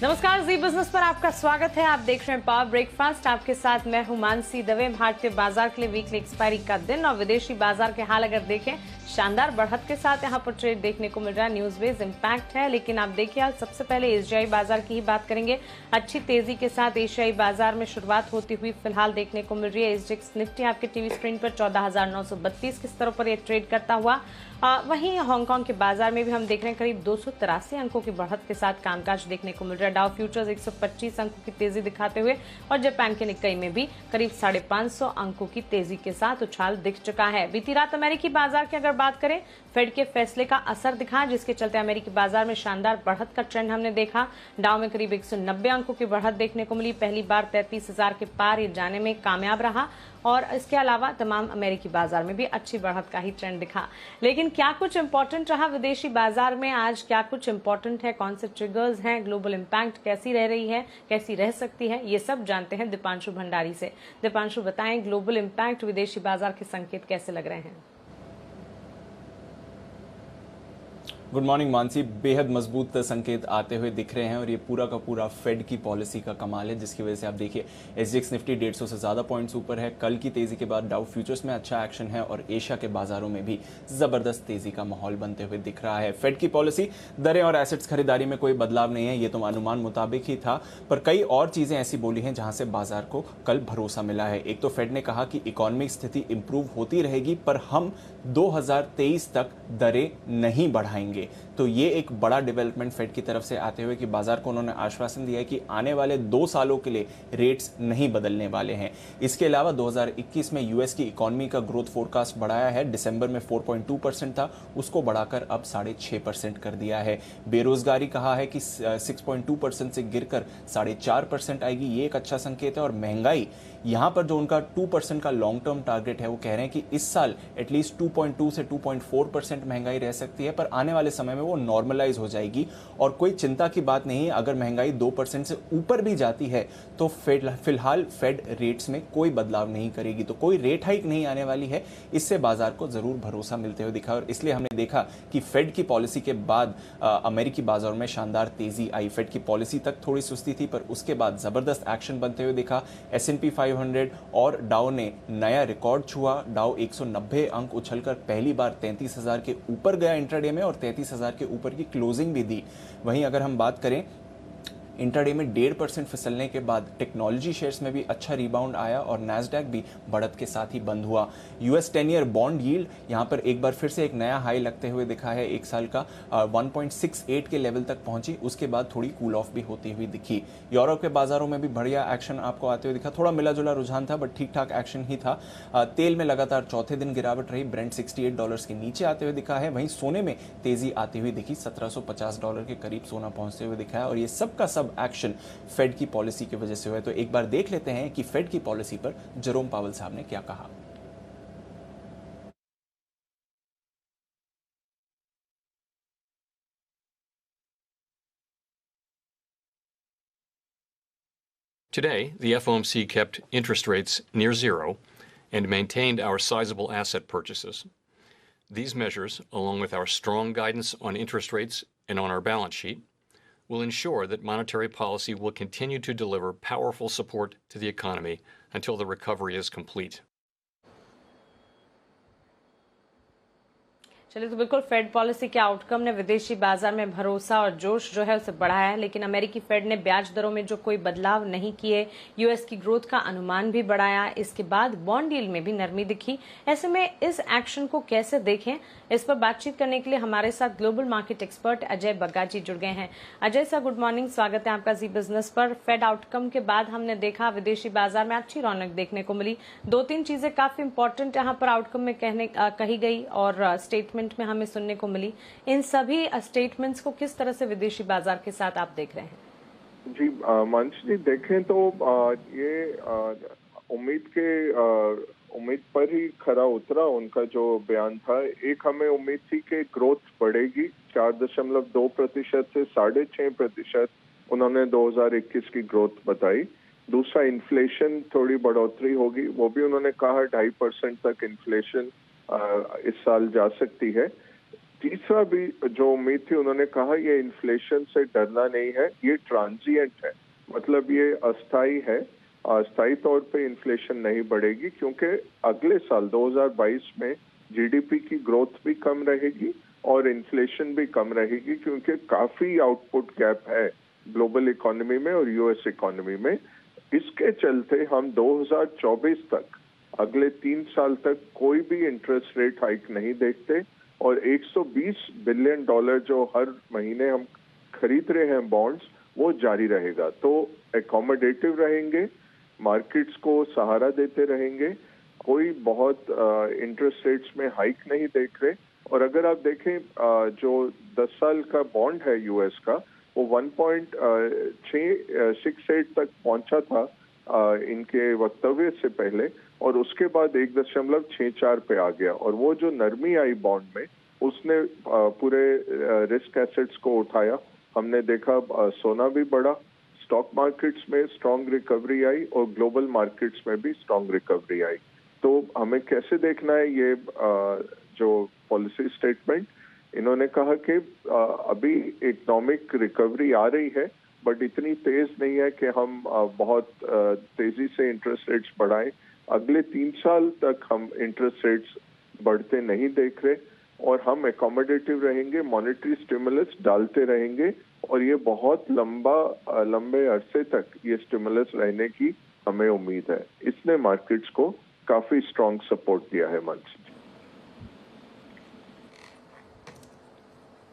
नमस्कार, जी बिजनेस पर आपका स्वागत है। आप देख रहे हैं पावर ब्रेकफास्ट। आपके साथ मैं हूं मानसी दवे। भारतीय बाजार के लिए वीकली एक्सपायरी का दिन और विदेशी बाजार के हाल अगर देखें, शानदार बढ़त के साथ यहां पर ट्रेड देखने को मिल रहा है। न्यूज बेस्ड इंपैक्ट है, लेकिन आप देखिए आज सबसे पहले एशियाई बाजार की ही बात करेंगे। अच्छी तेजी के साथ एशियाई बाजार में शुरुआत होती हुई फिलहाल देखने को मिल रही है। एसजेक्स निफ्टी आपके टीवी स्क्रीन पर 14,932 के स्तरों पर यह ट्रेड करता हुआ। वहीं हांगकांग के बाजार में भी हम देख रहे हैं करीब 283 अंकों की बढ़त के साथ कामकाज देखने को मिल रहा है। डाउ फ्यूचर्स 125 अंकों की तेजी दिखाते हुए और जापान के निक्केई में भी करीब 550 अंकों की तेजी के साथ उछाल दिख चुका है। बीती रात अमेरिकी बाजार की अगर बात करें, फेड के फैसले का असर दिखा, जिसके चलते अमेरिकी बाजार में शानदार बढ़त का ट्रेंड हमने देखा। डाउ में करीब 190 अंकों की बढ़त देखने को मिली। पहली बार 33,000 के पार ये जाने में कामयाब रहा और इसके अलावा तमाम अमेरिकी बाजार में भी अच्छी बढ़त का ही ट्रेंड दिखा। लेकिन क्या कुछ इंपॉर्टेंट रहा विदेशी बाजार में आज? क्या कुछ इंपॉर्टेंट है? कौन से ट्रिगर्स हैं? ग्लोबल इंपैक्ट कैसी रह रही है, कैसी रह सकती है, ये सब जानते हैं दीपांशु भंडारी से। दीपांशु, बताएं ग्लोबल इंपैक्ट, विदेशी बाजार के संकेत कैसे लग रहे हैं? Good morning Mansi. बेहद मजबूत संकेत आते हुए दिख रहे हैं और ये पूरा का पूरा फेड की पॉलिसी का कमाल है, जिसकी वजह से आप देखिए एसजेक्स निफ्टी 150 से ज्यादा पॉइंट्स ऊपर है। कल की तेजी के बाद डाउ फ्यूचर्स में अच्छा एक्शन है और एशिया के बाजारों में भी जबरदस्त तेजी का माहौल बनते हुए दिख रहा है। फेड की पॉलिसी, दरें और एसेट्स खरीदारी में कोई बदलाव नहीं है, ये तो अनुमान मुताबिक ही था, पर कई और चीजें ऐसी बोली हैं जहां से बाजार को कल भरोसा मिला है। एक तो फेड ने कहा कि इकोनॉमिक स्थिति इंप्रूव होती रहेगी, पर हम 2023 तक दरें नहीं बढ़ाएंगे। तो ये एक बड़ा डेवलपमेंट फेड की तरफ से आते हुए कि बाजार को उन्होंने आश्वासन दिया है कि आने वाले 2 सालों के लिए रेट्स नहीं बदलने वाले हैं। इसके अलावा 2021 में यूएस की इकोनॉमी का ग्रोथ फोरकास्ट बढ़ाया है। दिसंबर में 4.2% था, उसको बढ़ाकर अब 6.5% कर दिया है। बेरोजगारी कहा है कि 6.2% से गिरकर 4.5% आएगी, ये एक अच्छा संकेत है। और महंगाई, यहां पर जो उनका 2% का लॉन्ग टर्म टारगेट है, वो कह रहे हैं कि इस साल एटलीस्ट 2.2 से 2.4% महंगाई रह सकती है, पर आने वाले समय में वो नॉर्मलाइज हो जाएगी और कोई चिंता की बात नहीं। अगर महंगाई 2% से ऊपर भी जाती है तो फिलहाल फेड रेट्स में कोई बदलाव नहीं करेगी, तो कोई रेट हाइक नहीं आने वाली है। इससे बाजार को जरूर भरोसा मिलते हुए दिखा और इसलिए हमने देखा कि फेड की पॉलिसी के बाद अमेरिकी बाजारों में शानदार तेजी आई। फेड की पॉलिसी तक थोड़ी सुस्ती थी, पर उसके बाद जबरदस्त एक्शन बनते हुए दिखा। S&P 500 और डाउ ने नया रिकॉर्ड छुआ। डाउ 190 अंक उछलकर पहली बार 33,000 के ऊपर गया इंट्राडे में और 33,000 के ऊपर की क्लोजिंग भी दी। वहीं अगर हम बात करें, इंट्राडे में 1.5% फिसलने के बाद टेक्नोलॉजी शेयर्स में भी अच्छा रिबाउंड आया और नैस्डैक भी बढ़त के साथ ही बंद हुआ। यूएस 10 ईयर बॉन्ड यील्ड यहां पर एक बार फिर से एक नया हाई लगते हुए दिखा है। एक साल का 1.68 के लेवल तक पहुंची, उसके बाद थोड़ी कूल ऑफ भी होती हुई दिखी। यूरोप के बाजारों में भी बढ़िया एक्शन आपको आते हुए दिखा। थोड़ा मिला जुला रुझान था, बट ठीक ठाक एक्शन ही था। तेल में लगातार चौथे दिन गिरावट रही। ब्रेंट $68 के नीचे आते हुए दिखा है। वहीं सोने में तेजी आती हुई दिखी, $1,750 के करीब सोना पहुंचते हुए दिखा है और ये सब का सब एक्शन फेड की पॉलिसी की वजह से हुआ है। तो एक बार देख लेते हैं कि फेड की पॉलिसी पर जेरोम पावेल साहब ने क्या कहा। Today, the FOMC kept interest rates near zero and maintained our sizable asset purchases. These measures, along with our strong guidance on interest rates and on our balance sheet, will ensure that monetary policy will continue to deliver powerful support to the economy until the recovery is complete. चलिए, तो बिल्कुल Fed policy के outcome ने विदेशी बाजार में भरोसा और जोश जो है उसे बढ़ाया है, लेकिन अमेरिकी फेड ने ब्याज दरों में जो कोई बदलाव नहीं किए, यूएस की ग्रोथ का अनुमान भी बढ़ाया। इसके बाद बॉन्ड डील में भी नरमी दिखी। ऐसे में इस एक्शन को कैसे देखें, इस पर बातचीत करने के लिए हमारे साथ global market expert Ajay Bagga ji जुड़ गए हैं। अजय सर, गुड मॉर्निंग, स्वागत है आपका जी बिजनेस पर। फेड आउटकम के बाद हमने देखा विदेशी बाजार में अच्छी रौनक देखने को मिली। 2-3 चीजें काफी इंपॉर्टेंट यहाँ पर आउटकम में कही गई और स्टेटमेंट में हमें सुनने को मिली। इन सभी स्टेटमेंट्स को किस तरह से विदेशी बाजार के साथ आप देख रहे हैं? जी मानसी जी, देखें तो ये उम्मीद पर ही खरा उतरा उनका जो बयान था। एक हमें उम्मीद थी कि ग्रोथ बढ़ेगी 4.2% से 6.5% उन्होंने 2021 की ग्रोथ बताई। दूसरा, इन्फ्लेशन थोड़ी बढ़ोतरी होगी, वो भी उन्होंने कहा 2.5% तक इन्फ्लेशन इस साल जा सकती है। तीसरा भी जो उम्मीद थी, उन्होंने कहा ये इन्फ्लेशन से डरना नहीं है, ये ट्रांजिएंट है, मतलब ये अस्थाई है। अस्थायी तौर पे इन्फ्लेशन नहीं बढ़ेगी क्योंकि अगले साल 2022 में जीडीपी की ग्रोथ भी कम रहेगी और इन्फ्लेशन भी कम रहेगी क्योंकि काफी आउटपुट गैप है ग्लोबल इकोनॉमी में और यूएस इकोनॉमी में। इसके चलते हम 2024 तक, अगले 3 साल तक कोई भी इंटरेस्ट रेट हाइक नहीं देखते और 120 बिलियन डॉलर जो हर महीने हम खरीद रहे हैं बॉन्ड्स, वो जारी रहेगा। तो एकोमोडेटिव रहेंगे, मार्केट्स को सहारा देते रहेंगे, कोई बहुत इंटरेस्ट रेट्स में हाइक नहीं देख रहे। और अगर आप देखें जो 10 साल का बॉन्ड है यूएस का, वो 1.668 तक पहुंचा था इनके वक्तव्य से पहले, और उसके बाद 1.64 पे आ गया। और वो जो नरमी आई बॉन्ड में, उसने पूरे रिस्क एसेट्स को उठाया। हमने देखा सोना भी बढ़ा, स्टॉक मार्केट्स में स्ट्रांग रिकवरी आई और ग्लोबल मार्केट्स में भी स्ट्रांग रिकवरी आई। तो हमें कैसे देखना है ये जो पॉलिसी स्टेटमेंट, इन्होंने कहा कि अभी इकोनॉमिक रिकवरी आ रही है बट इतनी तेज नहीं है कि हम बहुत तेजी से इंटरेस्ट रेट्स बढ़ाएं। अगले 3 साल तक हम इंटरेस्ट रेट्स बढ़ते नहीं देख रहे और हम एकोमोडेटिव रहेंगे, मॉनेटरी स्टिमुलस डालते रहेंगे और ये बहुत लंबे अरसे तक ये स्टिमुलस रहने की हमें उम्मीद है। इसने मार्केट्स को काफी स्ट्रांग सपोर्ट दिया है मानसी।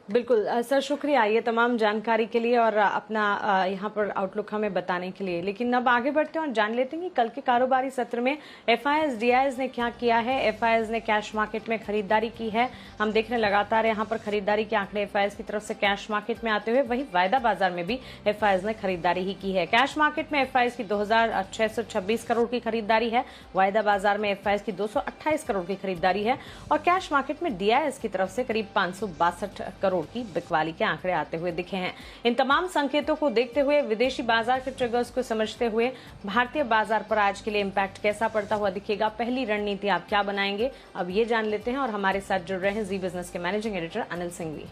बिल्कुल सर, शुक्रिया ये तमाम जानकारी के लिए और अपना यहाँ पर आउटलुक हमें बताने के लिए। लेकिन अब आगे बढ़ते हैं और जान लेते हैं कि कल के कारोबारी सत्र में एफआईएस डीआईएस ने क्या किया है। एफआईएस ने कैश मार्केट में खरीदारी की है। हम देख रहे हैं लगातार यहाँ पर खरीदारी के आंकड़े एफआईएस की तरफ से कैश मार्केट में आते हुए, वहीं वायदा बाजार में भी एफआईएस ने खरीदारी ही की है। कैश मार्केट में एफआईएस की 2626 करोड़ की खरीदारी है, वायदा बाजार में एफआईएस की 228 करोड़ की खरीदारी है और कैश मार्केट में डीआईएस की तरफ से करीब 562 करोड़ की बिकवाली के आंकड़े आते हुए दिखे हैं। इन तमाम संकेतों को देखते हुए, विदेशी बाजार के ट्रिगर्स को समझते हुए भारतीय बाजार पर आज के लिए इंपैक्ट कैसा पड़ता हुआ दिखेगा, पहली रणनीति आप क्या बनाएंगे, अब ये जान लेते हैं। और हमारे साथ जुड़ रहे हैं जी बिजनेस के managing editor Anil Singhvi.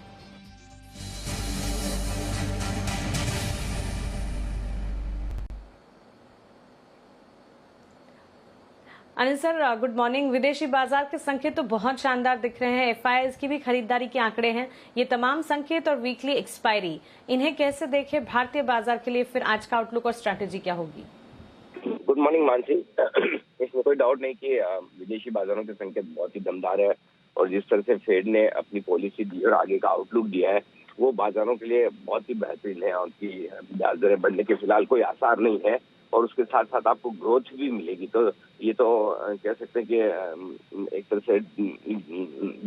Anil sir, good morning. विदेशी बाजार के संकेत तो बहुत शानदार दिख रहे हैं, एफआईएस की भी खरीदारी के आंकड़े हैं, ये तमाम संकेत और वीकली एक्सपायरी, इन्हें कैसे देखें भारतीय बाजार के लिए? फिर आज का आउटलुक और स्ट्रैटेजी क्या होगी? Good morning Mansi. इसमें कोई डाउट नहीं कि विदेशी बाजारों के संकेत बहुत ही दमदार है और जिस तरह से फेड ने अपनी पॉलिसी दी और आगे का आउटलुक दिया है, वो बाजारों के लिए बहुत ही बेहतरीन है। उनकी ब्याज दरें बढ़ने के फिलहाल कोई आसार नहीं है और उसके साथ साथ आपको ग्रोथ भी मिलेगी। तो ये तो कह सकते हैं कि एक तरह से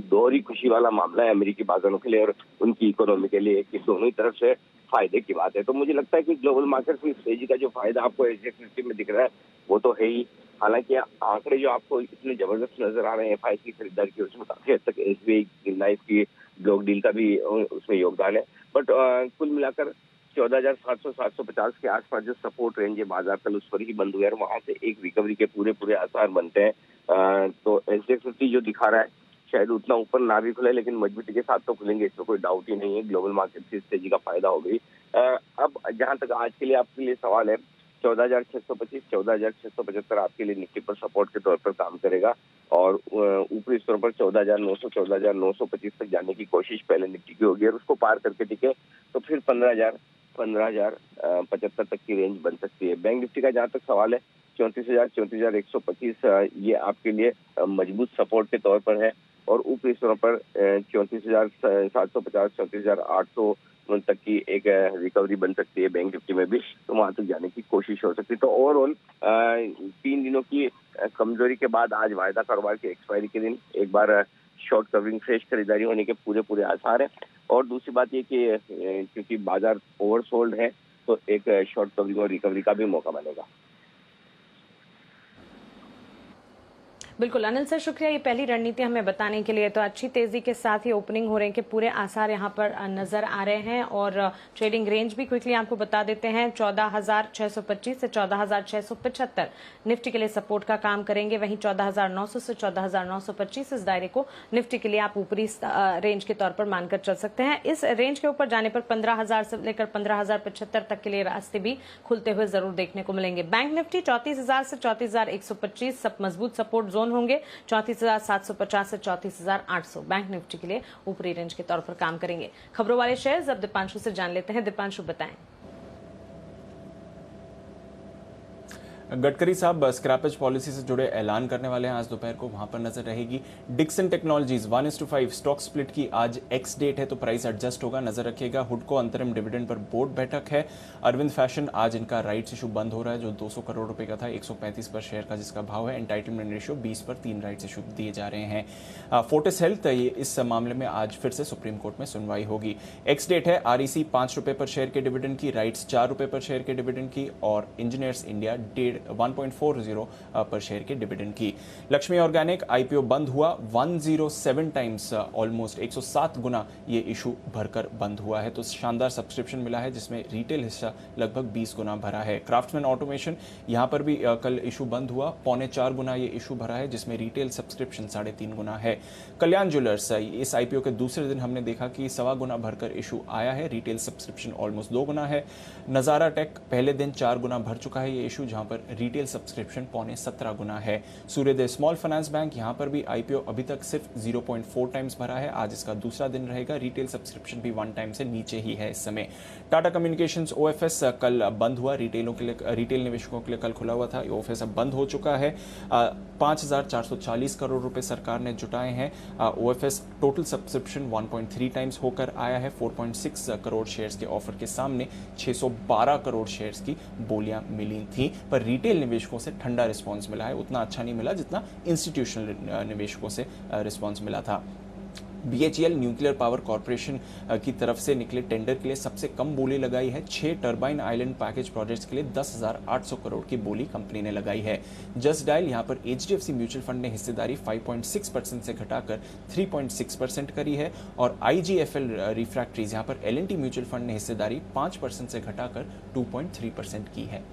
दोहरी खुशी वाला मामला है अमेरिकी बाजारों के लिए और उनकी इकोनॉमी के लिए, कि दोनों ही तरफ से फायदे की बात है। तो मुझे लगता है कि ग्लोबल मार्केट में तेजी का जो फायदा आपको एसजेएक्स निफ्टी में दिख रहा है वो तो है ही। हालांकि आंकड़े जो आपको इतने जबरदस्त नजर आ रहे हैं एफआईएस की खरीदारी की, उसमें काफी हद तक एसबीआई लाइफ की ब्लॉक डील का भी उसमें योगदान है। बट कुल मिलाकर 14,700-750 के आसपास जो सपोर्ट रेंज है बाजार कल उस पर ही बंद हुआ है और वहां से एक रिकवरी के पूरे आसार बनते हैं। तो एसजेएक्स निफ्टी जो दिखा रहा है शायद उतना ऊपर ना भी खुले, लेकिन मजबूती के साथ तो खुलेंगे, इसमें कोई डाउट ही नहीं है। ग्लोबल मार्केट से इस तेजी का फायदा हो गई। अब जहां तक आज के लिए आपके लिए सवाल है, 14,625, 14,675 आपके लिए निफ्टी पर सपोर्ट के तौर पर काम करेगा और ऊपरी स्तर पर 14,900, 14,925 तक जाने की कोशिश पहले निफ्टी की होगी और उसको पार करके टिके तो फिर 15,075 तक की रेंज बन सकती है। बैंक निफ्टी का जहां तक सवाल है, 34,000, 34,125 ये आपके लिए मजबूत सपोर्ट के तौर पर है और ऊपरी स्तरों पर 34,750, 34,800 तक की एक रिकवरी बन सकती है बैंक निफ्टी में भी, तो वहां तक जाने की कोशिश हो सकती है। तो ओवरऑल 3 दिनों की कमजोरी के बाद आज वायदा कारोबार के एक्सपायरी के दिन एक बार शॉर्ट कवरिंग फ्रेश खरीदारी होने के पूरे आसार है। और दूसरी बात ये कि क्योंकि बाजार ओवरसोल्ड है तो एक शॉर्ट कवरिंग और रिकवरी का भी मौका बनेगा। बिल्कुल अनिल सर, शुक्रिया ये पहली रणनीति हमें बताने के लिए। तो अच्छी तेजी के साथ ही ओपनिंग हो रहे हैं कि पूरे आसार यहाँ पर नजर आ रहे हैं। और ट्रेडिंग रेंज भी क्विकली आपको बता देते हैं, 14,625 से 14,675 निफ्टी के लिए सपोर्ट का काम करेंगे। वहीं 14,900 से 14,925 इस दायरे को निफ्टी के लिए आप ऊपरी रेंज के तौर पर मानकर चल सकते हैं। इस रेंज के ऊपर जाने पर 15,000 से लेकर 15,075 तक के लिए रास्ते भी खुलते हुए जरूर देखने को मिलेंगे। बैंक निफ्टी 34,000 से 34,125 सब मजबूत सपोर्ट जोन होंगे। 34,750 से 34,800 बैंक निफ्टी के लिए ऊपरी रेंज के तौर पर काम करेंगे। खबरों वाले शेयर्स अब दीपांशु से जान लेते हैं। दीपांशु बताएं। गडकरी साहब स्क्रैपेज पॉलिसी से जुड़े ऐलान करने वाले हैं आज दोपहर को, वहां पर नजर रहेगी। डिक्सन टेक्नोलॉजीज 1:5 स्टॉक स्प्लिट की आज एक्स डेट है तो प्राइस एडजस्ट होगा, नजर रखिएगा। हुडको अंतरिम डिविडेंड पर बोर्ड बैठक है। अरविंद फैशन आज इनका राइट्स इशू बंद हो रहा है जो 200 करोड़ रुपए का था, 135 पर शेयर का जिसका भाव है। एंटाइटलमेंट रेशियो 20 पर 3 राइट्स इशू दिए जा रहे हैं। फोर्टिस हेल्थ इस मामले में आज फिर से सुप्रीम कोर्ट में सुनवाई होगी। एक्स डेट है आरईसी 5 रुपए पर शेयर के डिविडेंड की, राइट्स 4 रुपए पर शेयर के डिविडेंड की और इंजीनियर्स इंडिया 1.40 पर शेयर के डिविडेंड की। लक्ष्मी ऑर्गेनिक आईपीओ बंद हुआ, 107 टाइम्स ऑलमोस्ट 107 गुना ये इशू भरकर बंद हुआ है। तो शानदार सब्सक्रिप्शन मिला है जिसमें रिटेल हिस्सा लगभग 20 गुना भरा है। क्राफ्ट्समैन ऑटोमेशन यहां पर भी कल इशू बंद हुआ, 3.25 गुना ये इशू भरा है जिसमें रिटेल सब्सक्रिप्शन 3.5 गुना है। कल्याण ज्वेलर्स इस आईपीओ के दूसरे दिन हमने देखा कि 1.25 गुना भरकर इशू आया है, रिटेल सब्सक्रिप्शन ऑलमोस्ट 2 गुना है। नजारा टेक पहले दिन 4 गुना भर चुका है ये इशू, जहां पर रिटेल सब्सक्रिप्शन 17.25 गुना है। सूर्योदय स्मॉल फाइनेंस बैंक यहां पर भी आईपीओ अभी तक सिर्फ 0.4 टाइम्स भरा है, आज इसका दूसरा दिन रहेगा। रिटेल सब्सक्रिप्शन भी 1 टाइम से नीचे ही है इस समय। टाटा कम्युनिकेशंस ओएफएस कल बंद हुआ, रिटेल निवेशकों के लिए कल खुला हुआ था, ओएफएस अब बंद हो चुका है। 5,440 करोड़ रुपए सरकार ने जुटाए हैं। ओएफएस टोटल सब्सक्रिप्शन 1.3 टाइम्स होकर आया है। 4.6 करोड़ शेयर्स के ऑफर के सामने 612 करोड़ शेयर्स की बोलियां मिली थी, पर रिटेल निवेशकों से ठंडा रिस्पांस मिला है, उतना अच्छा नहीं मिला जितना इंस्टीट्यूशनल निवेशकों से रिस्पांस मिला था। बीएचईएल न्यूक्लियर पावर कॉर्पोरेशन की तरफ से निकले टेंडर के लिए सबसे कम बोली लगाई है। 6 टर्बाइन आइलैंड पैकेज प्रोजेक्ट्स के लिए 10,800 करोड़ की बोली कंपनी ने लगाई है। जस्ट डायल यहां पर एचडीएफसी म्यूचुअल फंड ने हिस्सेदारी 5.6% से घटाकर 3.6% करी है और आईजीएफएल रिफ्रैक्टरीज यहां पर एलएनटी म्यूचुअल फंड ने हिस्सेदारी 5% से घटाकर 2.3% की है।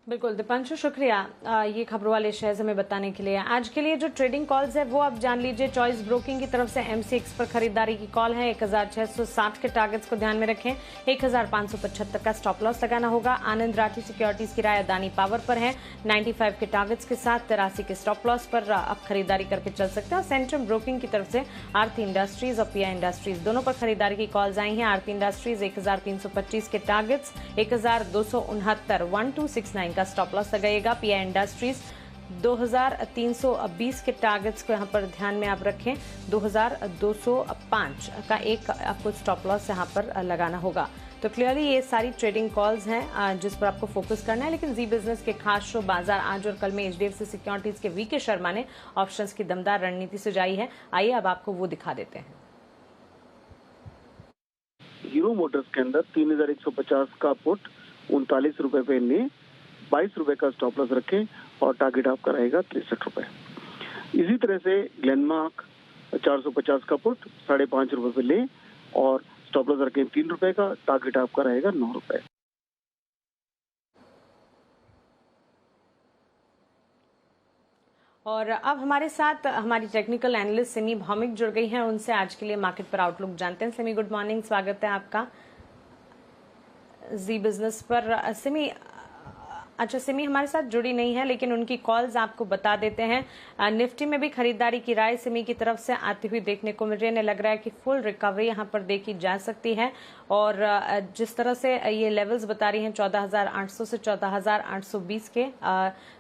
बिल्कुल दीपांशु, शुक्रिया ये खबरों वाले शेयर्स हमें बताने के लिए। आज के लिए जो ट्रेडिंग कॉल्स है वो आप जान लीजिए। चॉइस ब्रोकिंग की तरफ से एमसीएक्स पर खरीदारी की कॉल है। 1,660 के टारगेट्स को ध्यान में रखें। 1,575 का स्टॉप लॉस लगाना होगा। आनंद राठी सिक्योरिटीज की राय अदानी पावर पर है, 95 के टारगेट्स के साथ 83 के स्टॉप लॉस पर आप खरीदारी करके चल सकते हैं। और सेंट्रम ब्रोकिंग की तरफ से आरती इंडस्ट्रीज और पीआई इंडस्ट्रीज दोनों पर खरीदारी की कॉल्स आई हैं। आरती इंडस्ट्रीज 1,325 के टारगेट्स, 1,269 1269 का स्टॉप लॉस लगाएगा। पीआई इंडस्ट्रीज 2,320 के टारगेट्स को यहाँ पर ध्यान में आप रखें। 2,205 का एक आपको स्टॉप लॉस यहाँ पर लगाना होगा। तो क्लियरली ये सारी ट्रेडिंग कॉल्स हैं जिस पर आपको फोकस करना है। लेकिन जी बिजनेस के खास शो बाजार आज और कल में एचडीएफसी सिक्योरिटीज के वीके शर्मा ने ऑप्शंस की दमदार रणनीति सुझाई है। आइए अब आपको वो दिखा देते हैं। हीरो मोटर्स के अंदर 3,150 का पुट 39 रुपए पे ले 22 रुपए का स्टॉप लॉस रखें और टारगेट आपका रहेगा 63 रुपए। इसी तरह से ग्लेनमार्क 450 का पुट 5.5 रुपए पे ले और स्टॉप लॉस रखें 3 रुपए का, टारगेट आपका रहेगा 9 रुपए। और अब हमारे साथ हमारी टेक्निकल एनालिस्ट सिमी भौमिक जुड़ गई हैं, उनसे आज के लिए मार्केट पर आउटलुक जानते हैं। सिमी, गुड मॉर्निंग, स्वागत है आपका जी बिजनेस पर। सिमी, अच्छा सिमी हमारे साथ जुड़ी नहीं है लेकिन उनकी कॉल्स आपको बता देते हैं। निफ्टी में भी खरीदारी की राय सिमी की तरफ से आती हुई देखने को मिल रही है। लग रहा है कि फुल रिकवरी यहां पर देखी जा सकती है और जिस तरह से ये लेवल्स बता रही हैं 14,800 से 14,820 के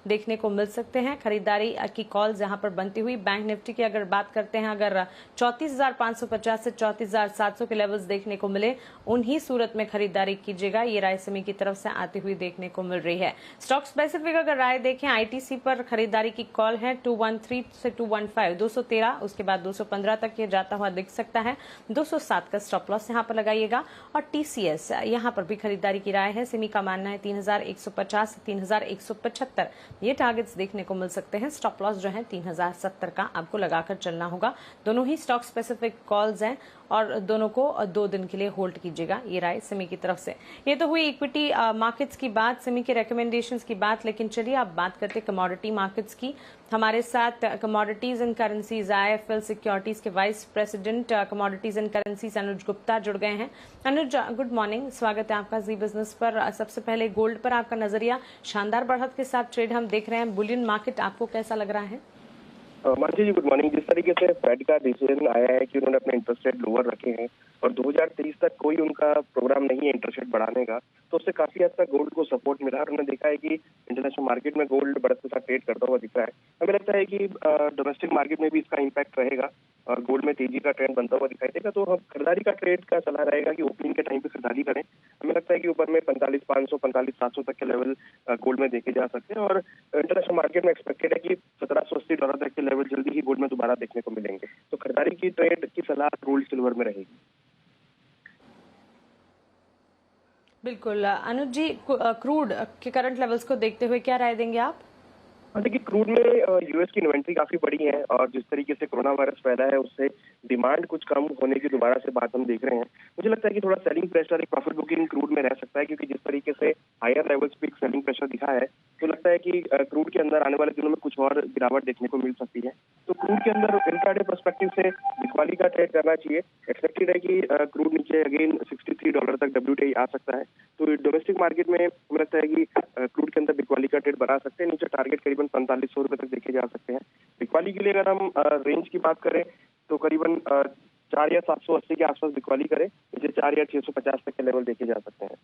देखने को मिल सकते हैं। खरीदारी की कॉल्स यहां पर बनती हुई। बैंक निफ्टी की अगर बात करते हैं, अगर 34,550 से 34,700 के लेवल्स देखने को मिले, उन्हीं सूरत में खरीदारी कीजिएगा, ये राय सिमी की तरफ से आती हुई देखने को मिल रही है। स्टॉक स्पेसिफिक अगर राय देखें, आईटीसी पर खरीदारी की कॉल है 213 से 215, 213 उसके बाद 215 तक ये जाता हुआ दिख सकता है। 207 का स्टॉप लॉस यहाँ पर लगाइएगा। और टीसीएस यहाँ पर भी खरीदारी की राय है। सिमी का मानना है 3150 से 3175 ये टारगेट्स देखने को मिल सकते हैं। स्टॉप लॉस जो है 3070 का आपको लगाकर चलना होगा। दोनों ही स्टॉक स्पेसिफिक कॉल्स हैं और दोनों को 2 दिन के लिए होल्ड कीजिएगा, ये राय सिमी की तरफ से। ये तो हुई इक्विटी मार्केट्स की बात, सिमी के रिकमेंडेशंस की बात। लेकिन चलिए आप बात करते हैं कमोडिटी मार्केट्स की। हमारे साथ commodities and currencies IFL securities के vice president commodities and currencies Anuj Gupta जुड़ गए हैं। अनुज, गुड मॉर्निंग, स्वागत है आपका जी बिजनेस पर। सबसे पहले गोल्ड पर आपका नजरिया, शानदार बढ़त के साथ ट्रेड हम देख रहे हैं, बुलियन मार्केट आपको कैसा लग रहा है? मानसी जी, गुड मॉर्निंग। जिस तरीके से फेड का डिसीजन आया है कि उन्होंने अपने इंटरेस्ट रेट लोअर रखे हैं और 2023 तक कोई उनका प्रोग्राम नहीं है इंटरेस्ट रेट बढ़ाने का, तो उससे काफी हद तक गोल्ड को सपोर्ट मिला। और हमने देखा है कि इंटरनेशनल मार्केट में गोल्ड बढ़त के साथ ट्रेड करता हुआ दिख रहा है। हमें लगता है कि डोमेस्टिक मार्केट में भी इसका इम्पैक्ट रहेगा और गोल्ड में तेजी का ट्रेंड बनता हुआ दिखाई देगा। तो हम खरीदारी का ट्रेड का सलाह रहेगा कि ओपनिंग के टाइम पे खरीदारी करें। हमें लगता है कि ऊपर में 45,500 45,700 तक के लेवल गोल्ड में देखे जा सकते हैं। और इंटरनेशनल मार्केट में एक्सपेक्टेड है कि $1780 तक के लेवल जल्दी ही गोल्ड में दोबारा देखने को मिलेंगे। तो खरीदारी की ट्रेड की सलाह गोल्ड सिल्वर में रहेगी। बिल्कुल। अनुज जी, क्रूड के करंट लेवल्स को देखते हुए क्या राय देंगे आप? देखिए, क्रूड में यूएस की इन्वेंट्री काफी बड़ी है और जिस तरीके से कोरोना वायरस फैला है उससे डिमांड कुछ कम होने की दोबारा से बात हम देख रहे हैं। मुझे लगता है कि थोड़ा सेलिंग प्रेशर, एक प्रॉफिट बुकिंग क्रूड में रह सकता है, क्योंकि जिस तरीके से हायर लेवल्स पे सेलिंग प्रेशर दिखा है, तो लगता है कि क्रूड के अंदर आने वाले दिनों में कुछ और गिरावट देखने को मिल सकती है। तो क्रूड के अंदर इंट्राडे पर्सपेक्टिव से बिकवाली का ट्रेड करना चाहिए। एक्सपेक्टेड है कि क्रूड नीचे अगेन $63 तक WTI आ सकता है। तो डोमेस्टिक मार्केट में मुझे लगता है कि क्रूड के अंदर बिकवाली का ट्रेड बना सकते हैं। नीचे टारगेट करीबन $4500 तक देखे जा सकते हैं। बिकवाली के लिए अगर हम रेंज की बात करें तो करीबन 4 या 780 के आसपास बिकवाली करें, नीचे 4 या 650 तक के लेवल देखे जा सकते हैं।